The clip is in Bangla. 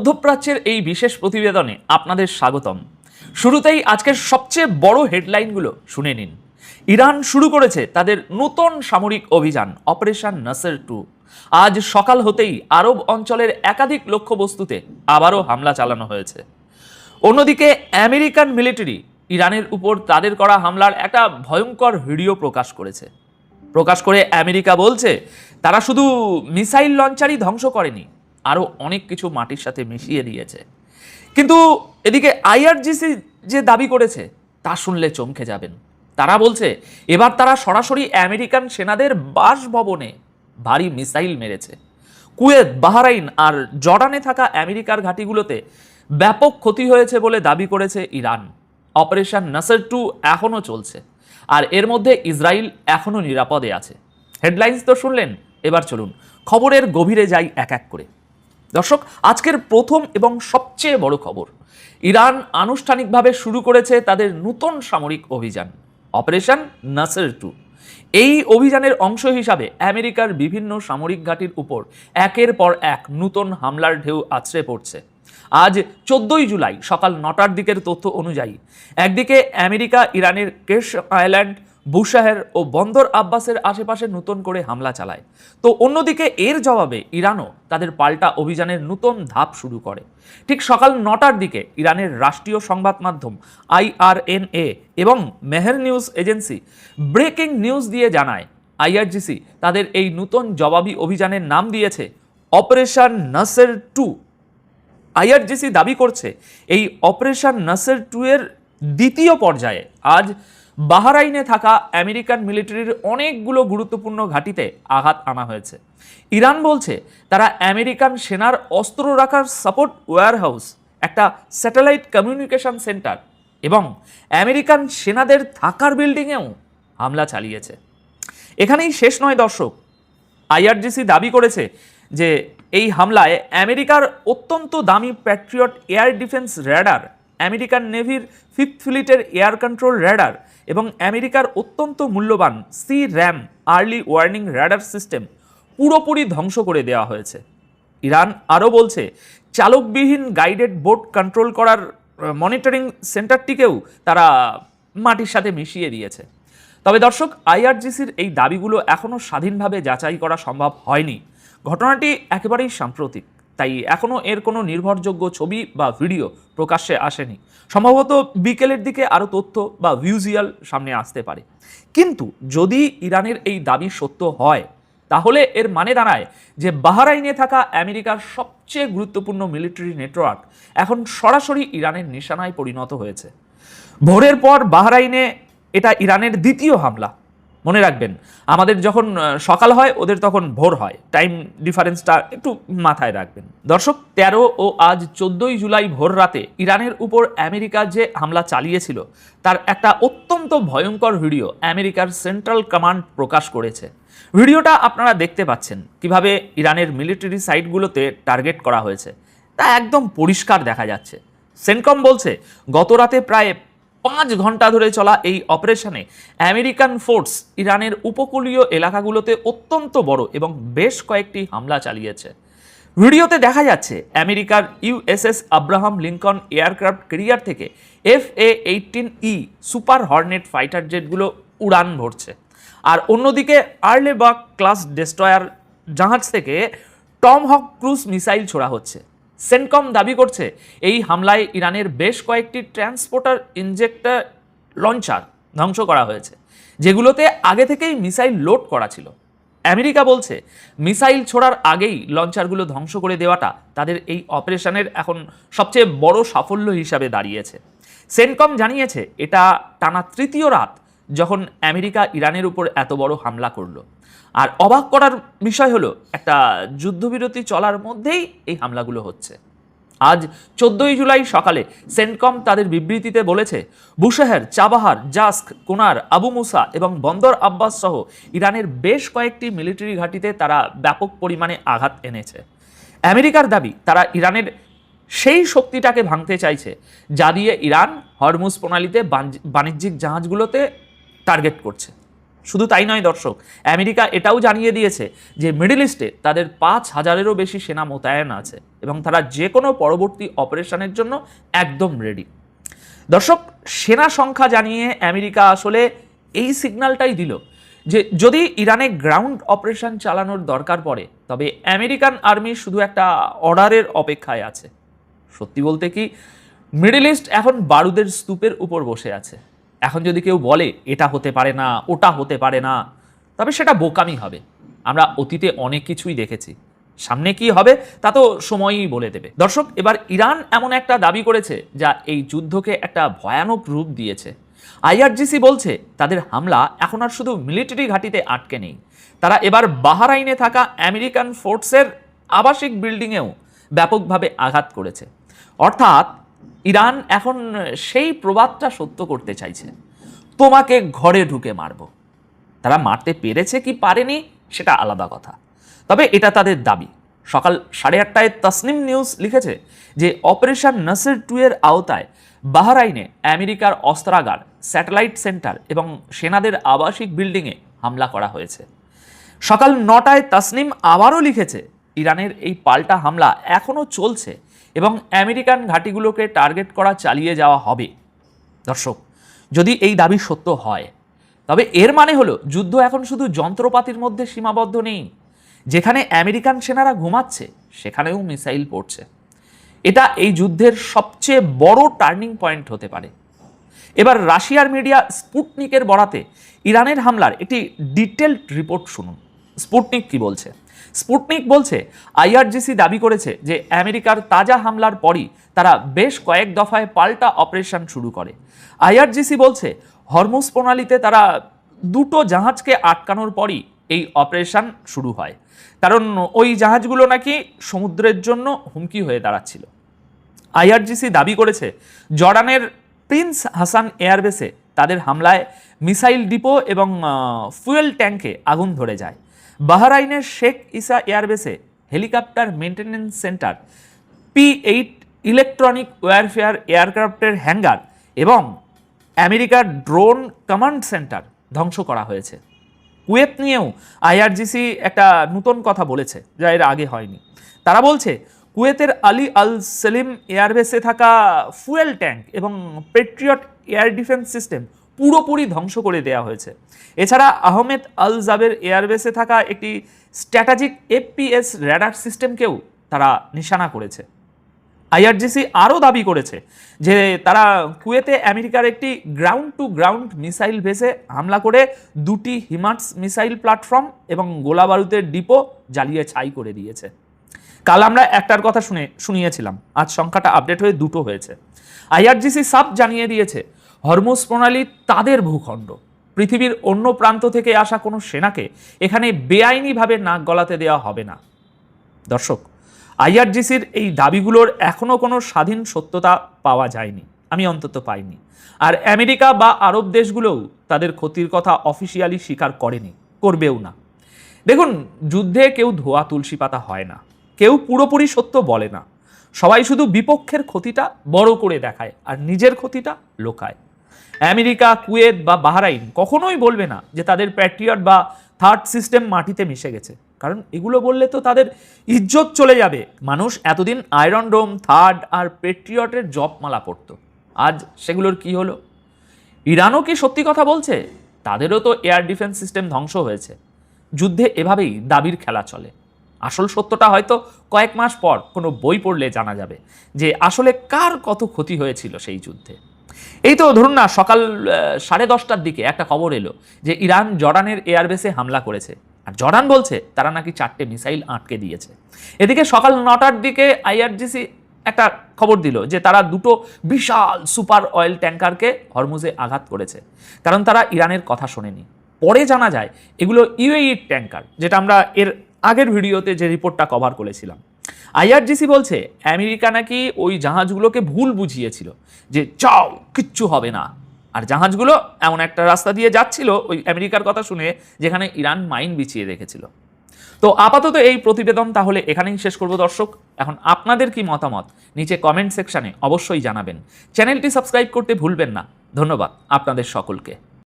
মধ্যপ্রাচ্যের এই বিশেষ প্রতিবেদনে আপনাদের স্বাগতম। শুরুতেই আজকের সবচেয়ে বড় হেডলাইনগুলো শুনে নিন। ইরান শুরু করেছে তাদের নতুন সামরিক অভিযান অপারেশন নাসের 2। আজ সকাল হতেই আরব অঞ্চলের একাধিক লক্ষ্যবস্তুতে আবারও হামলা চালানো হয়েছে। অন্যদিকে আমেরিকান মিলিটারি ইরানের উপর তাদের করা হামলার একটা ভয়ঙ্কর ভিডিও প্রকাশ করে আমেরিকা বলছে তারা শুধু মিসাইল লঞ্চারই ধ্বংস করেনি, আরও অনেক কিছু মাটির সাথে মিশিয়ে দিয়েছে। কিন্তু এদিকে আইআরজিসি যে দাবি করেছে তা শুনলে চমকে যাবেন। তারা বলছে এবার তারা সরাসরি আমেরিকান সেনাদের বাসভবনে ভারী মিসাইল মেরেছে। কুয়েত, বাহরাইন আর জর্ডানে থাকা আমেরিকার ঘাঁটিগুলোতে ব্যাপক ক্ষতি হয়েছে বলে দাবি করেছে ইরান। অপারেশন নাসের 2 এখনও চলছে, আর এর মধ্যে ইসরায়েল এখনও নিরাপদে আছে। হেডলাইন্স তো শুনলেন, এবার চলুন খবরের গভীরে যাই এক এক করে। দর্শক, আজকের প্রথম এবং সবচেয়ে বড় খবর, ইরান আনুষ্ঠানিকভাবে শুরু করেছে তাদের নতুন সামরিক অভিযান অপারেশন নাসের 2। এই অভিযানের অংশ হিসাবে আমেরিকার বিভিন্ন সামরিক ঘাঁটির উপর একের পর এক নতুন হামলার ঢেউ আছড়ে পড়ছে। আজ 14ই জুলাই সকাল 9টার দিকের তথ্য অনুযায়ী একদিকে আমেরিকা ইরানের কেশ আইল্যান্ড, বুশাহের ও বন্দর আব্বাসের আশেপাশে নতুন করে হামলা চালায়, তো অন্যদিকে এর জবাবে ইরানও তাদের পাল্টা অভিযানের নতুন ধাপ শুরু করে। ঠিক সকাল 9টার দিকে ইরানের রাষ্ট্রীয় সংবাদ মাধ্যম IRNA এবং Meher news agency breaking news দিয়ে জানায় আইআরজিসি তাদের এই নতুন জবাবি অভিযানের নাম দিয়েছে অপারেশন নাসের 2। আইআরজিসি দাবি করছে এই অপারেশন নাসের 2 এর দ্বিতীয় পর্যায়ে আজ বাহরাইনে থাকা আমেরিকান মিলিটারির অনেকগুলো গুরুত্বপূর্ণ ঘাঁটিতে আঘাত আনা হয়েছে। ইরান বলছে তারা আমেরিকান সেনার অস্ত্র রাখার সাপোর্ট ওয়্যারহাউস, একটা স্যাটেলাইট কমিউনিকেশন সেন্টার এবং আমেরিকান সেনাদের থাকার বিল্ডিংয়েও হামলা চালিয়েছে। এখানেই শেষ নয় দর্শক, আইআরজিসি দাবি করেছে যে এই হামলায় আমেরিকার অত্যন্ত দামি Patriot air defence radar, American নেভির 5th ফ্লিটের এয়ার কন্ট্রোল র্যাডার এবং আমেরিকার অত্যন্ত মূল্যবান C-RAM early warning radar system পুরোপুরি ধ্বংস করে দেওয়া হয়েছে। ইরান আরও বলছে চালকবিহীন গাইডেড বোট কন্ট্রোল করার মনিটরিং সেন্টারটিকেও তারা মাটির সাথে মিশিয়ে দিয়েছে। তবে দর্শক, আইআরজিসির এই দাবিগুলো এখনও স্বাধীনভাবে যাচাই করা সম্ভব হয়নি। ঘটনাটি একেবারেই সাম্প্রতিক, তাই এখনও এর কোনো নির্ভরযোগ্য ছবি বা ভিডিও প্রকাশ্যে আসেনি। সম্ভবত বিকেলের দিকে আরও তথ্য বা ভিজুয়াল সামনে আসতে পারে। কিন্তু যদি ইরানের এই দাবি সত্য হয়, তাহলে এর মানে দাঁড়ায় যে বাহরাইনে থাকা আমেরিকার সবচেয়ে গুরুত্বপূর্ণ মিলিটারি নেটওয়ার্ক এখন সরাসরি ইরানের নিশানায় পরিণত হয়েছে। ভোরের পর বাহরাইনে এটা ইরানের দ্বিতীয় হামলা। মনে রাখবেন, আমাদের যখন সকাল হয় ওদের তখন ভোর হয়, টাইম ডিফারেন্সটা একটু মাথায় রাখবেন। দর্শক, 13 ও আজ 14ই জুলাই ভোর রাতে ইরানের উপর আমেরিকা যে হামলা চালিয়েছিল তার একটা অত্যন্ত ভয়ঙ্কর ভিডিও আমেরিকার সেন্ট্রাল কমান্ড প্রকাশ করেছে। ভিডিওটা আপনারা দেখতে পাচ্ছেন কিভাবে ইরানের মিলিটারি সাইটগুলোতে টার্গেট করা হয়েছে, তা একদম পরিষ্কার দেখা যাচ্ছে। সেন্টকম বলছে গত রাতে প্রায় 5 ঘন্টা ধরে চলা এই অপারেশনে আমেরিকান ফোর্স ইরানের উপকূলীয় এলাকাগুলোতে অত্যন্ত বড় এবং বেশ কয়েকটি হামলা চালিয়েছে। ভিডিওতে দেখা যাচ্ছে আমেরিকার USS Abraham Lincoln aircraft carrier থেকে FA-18E সুপার হর্নেট ফাইটার জেটগুলো উড়ান ভরছে, আর অন্যদিকে আর্লেবাগ ক্লাস ডেস্ট্রয়ার জাহাজ থেকে টমহক ক্রুজ মিসাইল ছোড়া হচ্ছে। সেন্টকম দাবি করছে এই হামলায় ইরানের বেশ কয়েকটি ট্রান্সপোর্টার ইনজেক্টর লঞ্চার ধ্বংস করা হয়েছে, যেগুলোতে আগে থেকেই মিসাইল লোড করা ছিল। আমেরিকা বলছে মিসাইল ছোড়ার আগেই লঞ্চারগুলো ধ্বংস করে দেওয়াটা তাদের এই অপারেশনের এখন সবচেয়ে বড় সাফল্য হিসাবে দাঁড়িয়েছে। সেন্টকম জানিয়েছে এটা টানা তৃতীয় রাত যখন আমেরিকা ইরানের উপর এত বড় হামলা করলো। আর অবাক করার বিষয় হলো, একটা যুদ্ধবিরতি চলার মধ্যেই এই হামলাগুলো হচ্ছে। আজ 14ই জুলাই সকালে সেন্টকম তাদের বিবৃতিতে বলেছে বুশাহের, চাবাহার, জাস্ক, কোনার, আবু মুসা এবং বন্দর আব্বাস সহ ইরানের বেশ কয়েকটি মিলিটারি ঘাঁটিতে তারা ব্যাপক পরিমাণে আঘাত এনেছে। আমেরিকার দাবি তারা ইরানের সেই শক্তিটাকে ভাঙতে চাইছে যা দিয়ে ইরান হরমুজ প্রণালীতে বাণিজ্যিক জাহাজগুলোতে টার্গেট করছে। শুধু তাই নয় দর্শক, আমেরিকা এটাও জানিয়ে দিয়েছে যে মিডল ইস্টে তাদের 5,000-এরও বেশি সেনা মোতায়েন আছে এবং তারা যে কোনো পরবর্তী অপারেশনের জন্য একদম রেডি। দর্শক, সেনা সংখ্যা জানিয়ে আমেরিকা আসলে এই সিগন্যালটাই দিল যে যদি ইরানে গ্রাউন্ড অপারেশন চালানোর দরকার পড়ে তবে আমেরিকান আর্মি শুধু একটা অর্ডারের অপেক্ষায় আছে। সত্যি বলতে কি, মিডল ইস্ট এখন বারুদের স্তূপের উপর বসে আছে। এখন যদি কেউ বলে এটা হতে পারে না, ওটা হতে পারে না, তবে সেটা বোকামি হবে। আমরা অতীতে অনেক কিছুই দেখেছি, সামনে কি হবে তা তো সময়ই বলে দেবে। দর্শক, এবার ইরান এমন একটা দাবি করেছে যা এই যুদ্ধকে একটা ভয়ানক রূপ দিয়েছে। আইআরজিসি বলছে তাদের হামলা এখন আর শুধু মিলিটারি ঘাঁটিতে আটকে নেই, তারা এবার বাহরাইনে থাকা আমেরিকান ফোর্সের আবাসিক বিল্ডিংয়েও ব্যাপকভাবে আঘাত করেছে। অর্থাৎ ইরান এখন সেই প্রবাদটা সত্য করতে চাইছে, তোমাকে ঘরে ঢুকে মারব। তারা মারতে পেরেছে কি পারেনি সেটা আলাদা কথা, তবে এটা তাদের দাবি। সকাল 8:30টায় তাসনিম নিউজ লিখেছে যে অপারেশন নাসির 2 এর আওতায় বাহরাইনে আমেরিকার অস্ত্রাগার, স্যাটেলাইট সেন্টার এবং সেনাদের আবাসিক বিল্ডিংয়ে হামলা করা হয়েছে। সকাল 9টায় তাসনিম আবারও লিখেছে ইরানের এই পাল্টা হামলা এখনও চলছে এবং আমেরিকান ঘাঁটিগুলোকে টার্গেট করা চালিয়ে যাওয়া হবে। দর্শক, যদি এই দাবি সত্য হয় তবে এর মানে হলো যুদ্ধ এখন শুধু যন্ত্রপাতির মধ্যে সীমাবদ্ধ নেই। যেখানে আমেরিকান সেনারা ঘুমাচ্ছে সেখানেও মিসাইল পড়ছে। এটা এই যুদ্ধের সবচেয়ে বড় টার্নিং পয়েন্ট হতে পারে। এবার রাশিয়ার মিডিয়া স্পুটনিকের বরাতে ইরানের হামলার একটি ডিটেলড রিপোর্ট শুনুন। স্পুটনিক কি বলছে? স্পুটনিক বলছে আইআরজিসি দাবি করেছে যে আমেরিকার তাজা হামলার পরই তারা বেশ কয়েক দফায় পাল্টা অপারেশন শুরু করে। আইআরজিসি বলছে হরমুজ প্রণালীতে তারা 2টো জাহাজকে আটকানোর পরই এই অপারেশন শুরু হয়, কারণ ওই জাহাজগুলো নাকি সমুদ্রের জন্য হুমকি হয়ে দাঁড়াচ্ছিল। আইআরজিসি দাবি করেছে জর্ডানের প্রিন্স হাসান এয়ারবেসে তাদের হামলায় মিসাইল ডিপো এবং ফুয়েল ট্যাঙ্কে আগুন ধরে যায়। বাহরাইনের শেখ ইসা এয়ারবেসে helicopter maintenance centre, P-8 electronic warfare এয়ারক্রাফটের হ্যাঙ্গার এবং আমেরিকার ড্রোন কমান্ড সেন্টার ধ্বংস করা হয়েছে। কুয়েত নিয়েও আইআরজিসি একটা নতুন কথা বলেছে যা এর আগে হয়নি। তারা বলছে কুয়েতের আলী আল সেলিম এয়ারবেসে থাকা ফুয়েল ট্যাঙ্ক এবং পেট্রিয়ট এয়ার ডিফেন্স সিস্টেম পুরোপুরি ধ্বংস করে দেওয়া হয়েছে। এছাড়া আহমেদ আল জাবের এয়ারবেসে থাকা একটি স্ট্র্যাটেজিক FPS র্যাডার সিস্টেমকেও তারা নিশানা করেছে। আইআরজিসি আরও দাবি করেছে যে তারা কুয়েতে আমেরিকার একটি গ্রাউন্ড টু গ্রাউন্ড মিসাইল বেসে হামলা করে 2টি হিমার্স মিসাইল প্ল্যাটফর্ম এবং গোলাবারুদের ডিপো জ্বালিয়ে ছাই করে দিয়েছে। কাল আমরা একটার কথা শুনিয়েছিলাম, আজ সংখ্যাটা আপডেট হয়ে 2টো হয়েছে। আইআরজিসি সাব জানিয়ে দিয়েছে হরমুজ প্রণালী তাদের ভূখণ্ড, পৃথিবীর অন্য প্রান্ত থেকে আসা কোনো সেনাকে এখানে বেআইনিভাবে নাক গলাতে দেওয়া হবে না। দর্শক, আইআরজিসির এই দাবিগুলোর এখনও কোনো স্বাধীন সত্যতা পাওয়া যায়নি, আমি অন্তত পাইনি। আর আমেরিকা বা আরব দেশগুলোও তাদের ক্ষতির কথা অফিসিয়ালি স্বীকার করেনি, করবেও না। দেখুন, যুদ্ধে কেউ ধোয়া তুলসী পাতা হয় না, কেউ পুরোপুরি সত্য বলে না। সবাই শুধু বিপক্ষের ক্ষতিটা বড় করে দেখায় আর নিজের ক্ষতিটা লোকায়। আমেরিকা, কুয়েত বা বাহরাইন কখনোই বলবে না যে তাদের প্যাট্রিয়ট বা থার্ড সিস্টেম মাটিতে মিশে গেছে, কারণ এগুলো বললে তো তাদের ইজ্জত চলে যাবে। মানুষ এতদিন আয়রন ডোম, থার্ড আর পেট্রিয়টের জপমালা পড়তো, আজ সেগুলোর কি হলো? ইরানও কি সত্যি কথা বলছে? তাদেরও তো এয়ার ডিফেন্স সিস্টেম ধ্বংস হয়েছে। যুদ্ধে এভাবেই দাবির খেলা চলে। আসল সত্যটা হয়তো কয়েক মাস পর কোনো বই পড়লে জানা যাবে যে আসলে কার কত ক্ষতি হয়েছিল সেই যুদ্ধে। এই তো ধরুন না, সকাল 10:30টার দিকে একটা খবর এলো যে ইরান জর্ডানের এয়ারবেসে হামলা করেছে, আর জর্ডান বলছে তারা নাকি 4টে মিসাইল আটকে দিয়েছে। এদিকে সকাল 9টার দিকে আইআরজিসি একটা খবর দিল যে তারা 2টো বিশাল সুপার অয়েল ট্যাঙ্কারকে হরমুজে আঘাত করেছে, কারণ তারা ইরানের কথা শোনেনি। পরে জানা যায় এগুলো UAE ট্যাঙ্কার, যেটা আমরা এর আগের ভিডিওতে যে রিপোর্টটা কভার করেছিলাম। আইআরজিসি বলছে আমেরিকা নাকি ওই জাহাজগুলোকে ভুল বুঝিয়েছিল যে যাও, কিচ্ছু হবে না, আর জাহাজগুলো এমন একটা রাস্তা দিয়ে যাচ্ছিল ওই আমেরিকার কথা শুনে যেখানে ইরান মাইন বিছিয়ে রেখেছিল। তো আপাতত এই প্রতিবেদন তাহলে এখানেই শেষ করব দর্শক। এখন আপনাদের কি মতামত নিচে কমেন্ট সেকশনে অবশ্যই জানাবেন। চ্যানেলটি সাবস্ক্রাইব করতে ভুলবেন না। ধন্যবাদ আপনাদের সকলকে।